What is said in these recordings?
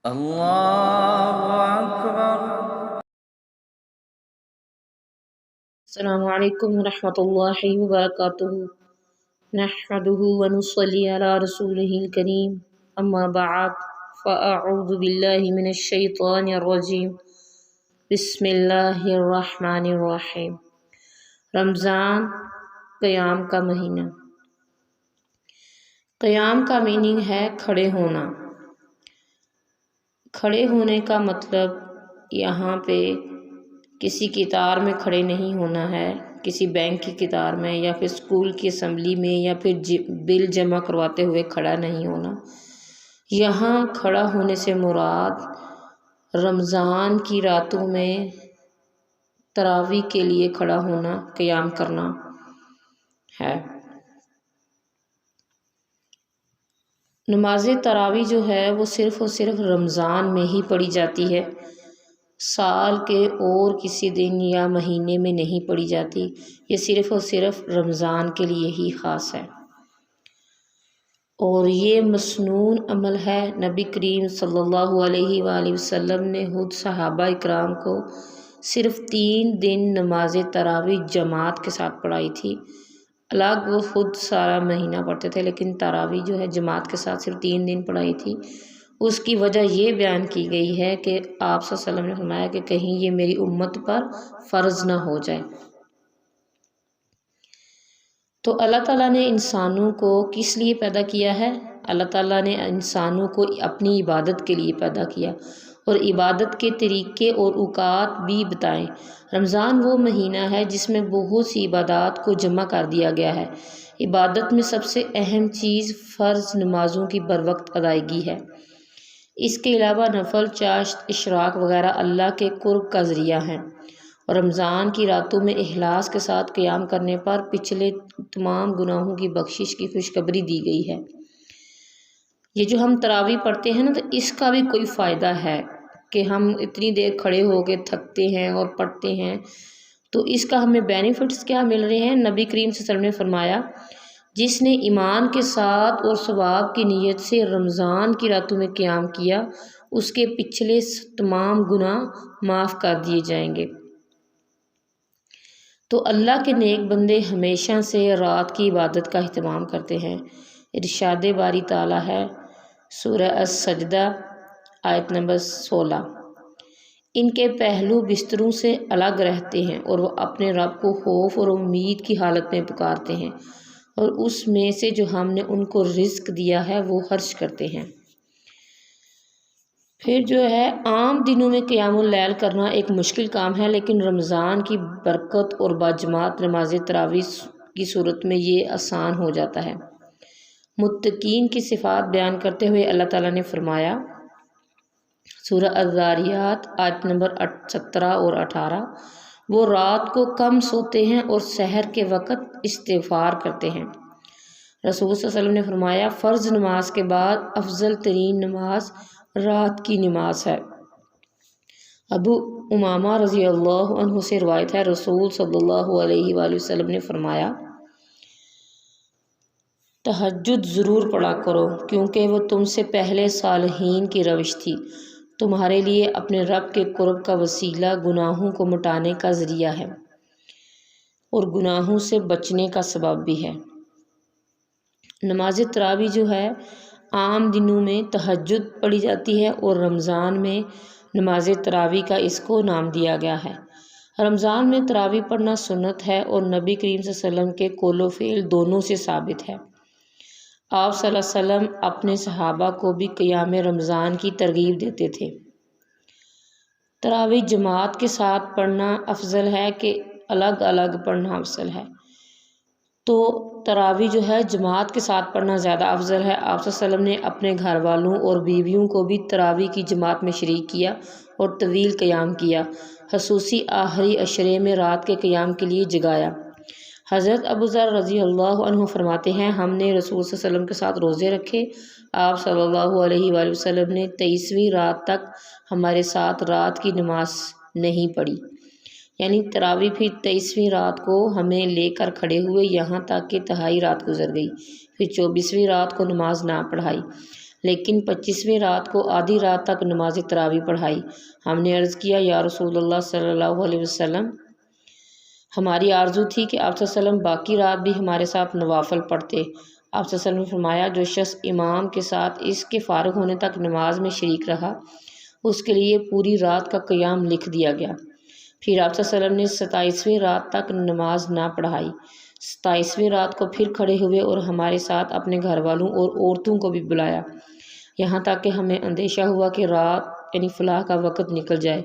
اللہ اکبر۔ السلام علیکم ورحمۃ اللہ وبرکاتہ۔ نحمده ونصلي على رسوله الكريم، اما بعد فاعوذ باللہ من الشیطان الرجیم، بسم اللہ الرحمن الرحیم۔ رمضان قیام کا مہینہ۔ قیام کا میننگ ہے کھڑے ہونا۔ کھڑے ہونے کا مطلب یہاں پہ کسی قطار میں کھڑے نہیں ہونا ہے، کسی بینک کی قطار میں یا پھر اسکول کی اسمبلی میں یا پھر بل جمع کرواتے ہوئے کھڑا نہیں ہونا۔ یہاں کھڑا ہونے سے مراد رمضان کی راتوں میں تراویح کے لیے کھڑا ہونا، قیام کرنا ہے۔ نماز تراویح جو ہے وہ صرف اور صرف رمضان میں ہی پڑھی جاتی ہے، سال کے اور کسی دن یا مہینے میں نہیں پڑھی جاتی، یہ صرف اور صرف رمضان کے لیے ہی خاص ہے۔ اور یہ مسنون عمل ہے، نبی کریم صلی اللہ علیہ وآلہ وسلم نے خود صحابہ اکرام کو صرف 3 دن نماز تراویح جماعت کے ساتھ پڑھائی تھی۔ الگ وہ خود سارا مہینہ پڑھتے تھے، لیکن تراویح جو ہے جماعت کے ساتھ صرف 3 دن پڑھائی تھی۔ اس کی وجہ یہ بیان کی گئی ہے کہ آپ صلی اللہ علیہ وسلم نے فرمایا کہ کہیں یہ میری امت پر فرض نہ ہو جائے۔ تو اللہ تعالیٰ نے انسانوں کو کس لیے پیدا کیا ہے؟ اللہ تعالیٰ نے انسانوں کو اپنی عبادت کے لیے پیدا کیا اور عبادت کے طریقے اور اوقات بھی بتائیں۔ رمضان وہ مہینہ ہے جس میں بہت سی عبادات کو جمع کر دیا گیا ہے۔ عبادت میں سب سے اہم چیز فرض نمازوں کی بروقت ادائیگی ہے۔ اس کے علاوہ نفل، چاشت، اشراق وغیرہ اللہ کے قرب کا ذریعہ ہیں، اور رمضان کی راتوں میں اخلاص کے ساتھ قیام کرنے پر پچھلے تمام گناہوں کی بخشش کی خوشخبری دی گئی ہے۔ یہ جو ہم تراویح پڑھتے ہیں نا، تو اس کا بھی کوئی فائدہ ہے کہ ہم اتنی دیر کھڑے ہو کے تھکتے ہیں اور پڑھتے ہیں، تو اس کا ہمیں بینیفٹس کیا مل رہے ہیں؟ نبی کریم صلی اللہ علیہ وسلم نے فرمایا، جس نے ایمان کے ساتھ اور ثواب کی نیت سے رمضان کی راتوں میں قیام کیا، اس کے پچھلے تمام گناہ معاف کر دیے جائیں گے۔ تو اللہ کے نیک بندے ہمیشہ سے رات کی عبادت کا اہتمام کرتے ہیں۔ ارشاد باری تعالیٰ ہے، سورہ السجدہ آیت نمبر 16، ان کے پہلو بستروں سے الگ رہتے ہیں اور وہ اپنے رب کو خوف اور امید کی حالت میں پکارتے ہیں، اور اس میں سے جو ہم نے ان کو رزق دیا ہے وہ خرچ کرتے ہیں۔ پھر جو ہے عام دنوں میں قیام اللیل کرنا ایک مشکل کام ہے، لیکن رمضان کی برکت اور باجماعت نماز تراویح کی صورت میں یہ آسان ہو جاتا ہے۔ متقین کی صفات بیان کرتے ہوئے اللہ تعالیٰ نے فرمایا، سورہ الذاریات آیت نمبر 17 اور 18، وہ رات کو کم سوتے ہیں اور سحر کے وقت استغفار کرتے ہیں۔ رسول صلی اللہ علیہ وسلم نے فرمایا، فرض نماز کے بعد افضل ترین نماز رات کی نماز ہے۔ ابو امامہ رضی اللہ عنہ سے روایت ہے، رسول صلی اللہ علیہ وآلہ وسلم نے فرمایا، تہجد ضرور پڑھا کرو، کیونکہ وہ تم سے پہلے صالحین کی روش تھی، تمہارے لیے اپنے رب کے قرب کا وسیلہ، گناہوں کو مٹانے کا ذریعہ ہے اور گناہوں سے بچنے کا سبب بھی ہے۔ نماز تراویح جو ہے عام دنوں میں تہجد پڑھی جاتی ہے، اور رمضان میں نماز تراویح کا اس کو نام دیا گیا ہے۔ رمضان میں تراویح پڑھنا سنت ہے اور نبی کریم صلی اللہ علیہ وسلم کے قول و فعل دونوں سے ثابت ہے۔ آپ صلی اللہ علیہ وسلم اپنے صحابہ کو بھی قیام رمضان کی ترغیب دیتے تھے۔ تراویح جماعت کے ساتھ پڑھنا افضل ہے کہ الگ الگ پڑھنا افضل ہے؟ تو تراویح جو ہے جماعت کے ساتھ پڑھنا زیادہ افضل ہے۔ آپ صلی اللہ علیہ وسلم نے اپنے گھر والوں اور بیویوں کو بھی تراویح کی جماعت میں شریک کیا اور طویل قیام کیا، خصوصی آخری عشرے میں رات کے قیام کے لیے جگایا۔ حضرت ابو ذر رضی اللہ عنہ فرماتے ہیں، ہم نے رسول صلی اللہ علیہ وسلم کے ساتھ روزے رکھے، آپ صلی اللہ علیہ وآلہ وسلم نے 23ویں رات تک ہمارے ساتھ رات کی نماز نہیں پڑھی، یعنی تراویح پھر 23ویں رات کو ہمیں لے کر کھڑے ہوئے، یہاں تک کہ تہائی رات گزر گئی، پھر 24ویں رات کو نماز نہ پڑھائی، لیکن 25ویں رات کو آدھی رات تک نماز تراویح پڑھائی۔ ہم نے عرض کیا یا رسول اللہ صلی اللہ علیہ وسلم، ہماری آرزو تھی کہ آپ صلی اللہ علیہ وسلم باقی رات بھی ہمارے ساتھ نوافل پڑھتے۔ آپ صلی اللہ علیہ وسلم نے فرمایا جو شخص امام کے ساتھ اس کے فارغ ہونے تک نماز میں شریک رہا اس کے لیے پوری رات کا قیام لکھ دیا گیا۔ پھر آپ صلی اللہ علیہ وسلم نے 27ویں رات تک نماز نہ پڑھائی۔ 27ویں رات کو پھر کھڑے ہوئے اور ہمارے ساتھ اپنے گھر والوں اور عورتوں کو بھی بلایا، یہاں تک کہ ہمیں اندیشہ ہوا کہ رات یعنی فلاح کا وقت نکل جائے۔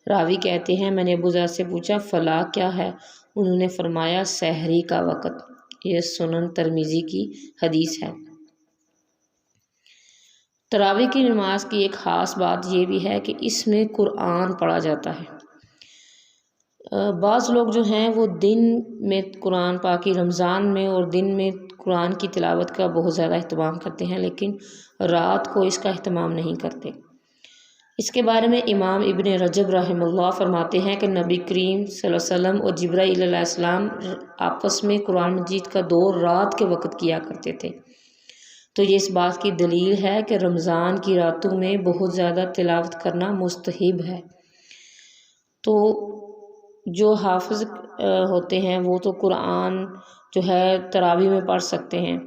راوی کہتے ہیں میں نے ابو ذر سے پوچھا فلاح کیا ہے؟ انہوں نے فرمایا سحری کا وقت۔ یہ سنن ترمذی کی حدیث ہے۔ تراویح کی نماز کی ایک خاص بات یہ بھی ہے کہ اس میں قرآن پڑھا جاتا ہے۔ بعض لوگ جو ہیں وہ دن میں قرآن پاک کی رمضان میں اور دن میں قرآن کی تلاوت کا بہت زیادہ اہتمام کرتے ہیں، لیکن رات کو اس کا اہتمام نہیں کرتے۔ اس کے بارے میں امام ابن رجب رحمہ اللہ فرماتے ہیں کہ نبی کریم صلی اللہ علیہ وسلم اور جبرائیل علیہ السلام آپس میں قرآن مجید کا دور رات کے وقت کیا کرتے تھے، تو یہ اس بات کی دلیل ہے کہ رمضان کی راتوں میں بہت زیادہ تلاوت کرنا مستحب ہے۔ تو جو حافظ ہوتے ہیں وہ تو قرآن جو ہے تراویح میں پڑھ سکتے ہیں۔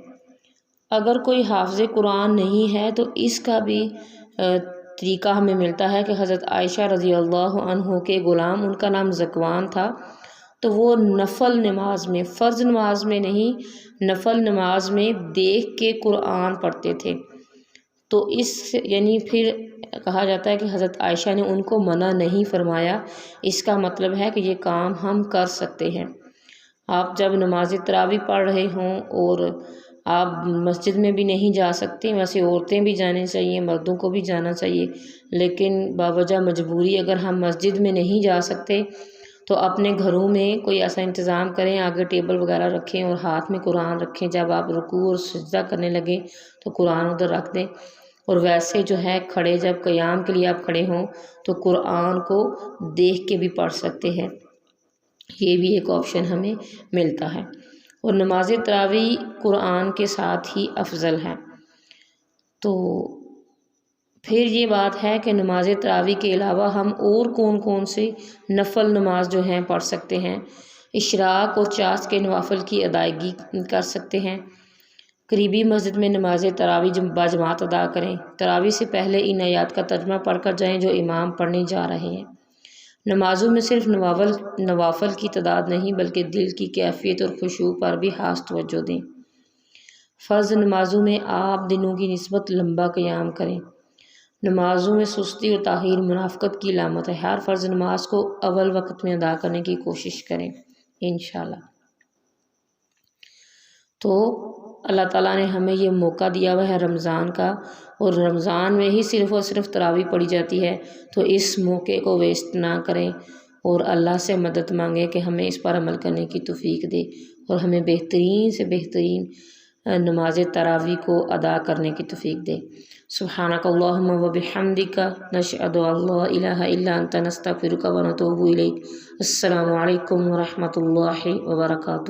اگر کوئی حافظ قرآن نہیں ہے تو اس کا بھی طریقہ ہمیں ملتا ہے کہ حضرت عائشہ رضی اللہ عنہ کے غلام، ان کا نام ذکوان تھا، تو وہ نفل نماز میں، فرض نماز میں نہیں، نفل نماز میں دیکھ کے قرآن پڑھتے تھے۔ تو اس یعنی پھر کہا جاتا ہے کہ حضرت عائشہ نے ان کو منع نہیں فرمایا، اس کا مطلب ہے کہ یہ کام ہم کر سکتے ہیں۔ آپ جب نماز تراویح پڑھ رہے ہوں اور آپ مسجد میں بھی نہیں جا سکتے، ویسے عورتیں بھی جانے چاہیے، مردوں کو بھی جانا چاہیے، لیکن باوجہ مجبوری اگر ہم مسجد میں نہیں جا سکتے تو اپنے گھروں میں کوئی ایسا انتظام کریں، آگے ٹیبل وغیرہ رکھیں اور ہاتھ میں قرآن رکھیں، جب آپ رکوع اور سجدہ کرنے لگیں تو قرآن ادھر رکھ دیں، اور ویسے جو ہے کھڑے جب قیام کے لیے آپ کھڑے ہوں تو قرآن کو دیکھ کے بھی پڑھ سکتے ہیں، یہ بھی ایک آپشن ہمیں ملتا ہے۔ اور نماز تراویح قرآن کے ساتھ ہی افضل ہے۔ تو پھر یہ بات ہے کہ نماز تراویح کے علاوہ ہم اور کون کون سے نفل نماز جو ہیں پڑھ سکتے ہیں۔ اشراق اور چاس کے نوافل کی ادائیگی کر سکتے ہیں۔ قریبی مسجد میں نماز تراویح باجماعت ادا کریں۔ تراویح سے پہلے ان آیات کا ترجمہ پڑھ کر جائیں جو امام پڑھنے جا رہے ہیں۔ نمازوں میں صرف نوافل کی تعداد نہیں بلکہ دل کی کیفیت اور خشوع پر بھی خاص توجہ دیں۔ فرض نمازوں میں آپ دنوں کی نسبت لمبا قیام کریں۔ نمازوں میں سستی اور تاخیر منافقت کی علامت ہے۔ ہر فرض نماز کو اول وقت میں ادا کرنے کی کوشش کریں انشاءاللہ۔ تو اللہ تعالیٰ نے ہمیں یہ موقع دیا ہوا ہے رمضان کا، اور رمضان میں ہی صرف اور صرف تراویح پڑھی جاتی ہے، تو اس موقع کو ویسٹ نہ کریں اور اللہ سے مدد مانگیں کہ ہمیں اس پر عمل کرنے کی توفیق دے اور ہمیں بہترین سے بہترین نماز تراویح کو ادا کرنے کی توفیق دے۔ سبحانک اللہم و بحمدک نشہد ان لا الہ الا انت نستغفرک و نتوب الیک۔ السلام علیکم ورحمۃ اللہ وبرکاتہ۔